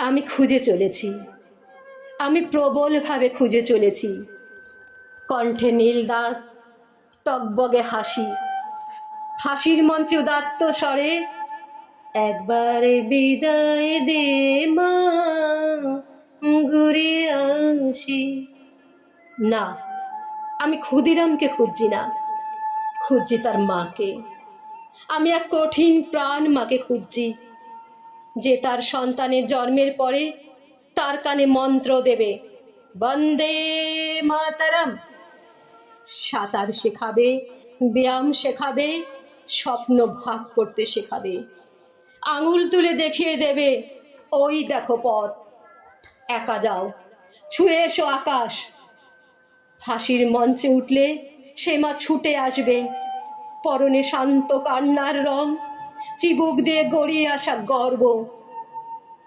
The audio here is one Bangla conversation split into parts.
আমি খুঁজে চলেছি, আমি প্রবলভাবে খুঁজে চলেছি। কণ্ঠে নীল দাগ, টকবগে হাসি, ফাঁসির মঞ্চে উদাত্ত স্বরে, একবার বিদায় দে মা, ঘুরে আসি। না, আমি ক্ষুদিরামকে খুঁজছি না, খুঁজছি তার মাকে। আমি এক কঠিন প্রাণ মাকে খুঁজছি, যে তার সন্তানের জন্মের পরে তার কানে মন্ত্র দেবে, বন্দে মাতারাম। সাঁতার শেখাবে, ব্যায়াম শেখাবে, স্বপ্ন ভাগ করতে শেখাবে, আঙুল তুলে দেখিয়ে দেবে, ওই দেখো পথ, একা যাও, ছুঁয়ে এসো আকাশ। ফাঁসির মঞ্চে উঠলে সে মা ছুটে আসবে, পরনে শান্ত কান্নার রং, চিবুক দিয়ে গড়িয়ে আসা গর্ব।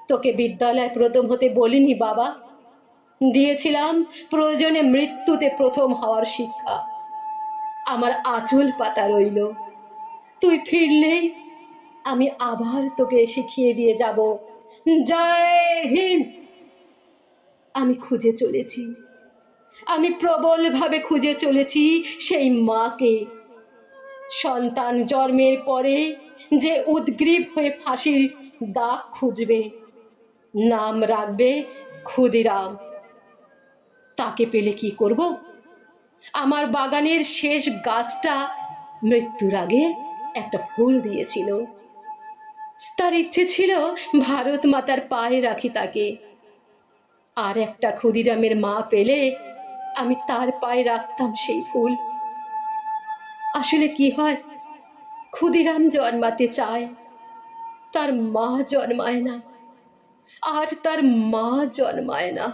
তোকে বিদ্যালয়ে প্রথম হতে বলিনি বাবা, দিয়েছিলাম প্রয়োজনে মৃত্যুতে প্রথম হওয়ার শিক্ষা। আমার আঁচল পাতা রইল, তুই ফিরলেই আমি আবার তোকে শিখিয়ে দিয়ে যাব, জয় হিন্দ। আমি খুঁজে চলেছি, আমি প্রবলভাবে খুঁজে চলেছি সেই মাকে। সন্তান জন্মের পরে যে উদ্গ্রীব হয়ে ফাঁসির দাগ খুঁজবে, নাম রাখবে ক্ষুদিরাম। তাকে পেলে কি করব? আমার বাগানের শেষ গাছটা মৃত্যুর আগে একটা ফুল দিয়েছিল। তার ইচ্ছে ছিল ভারত মাতার পায়ে রাখি তাকে। আর একটা ক্ষুদিরামের মা পেলে আমি তার পায়ে রাখতাম সেই ফুল। আসলে কি হয়, ক্ষুদিরাম জন্মাতে চায়, তার মা জন্মায় না, আর তার মা জন্মায় না।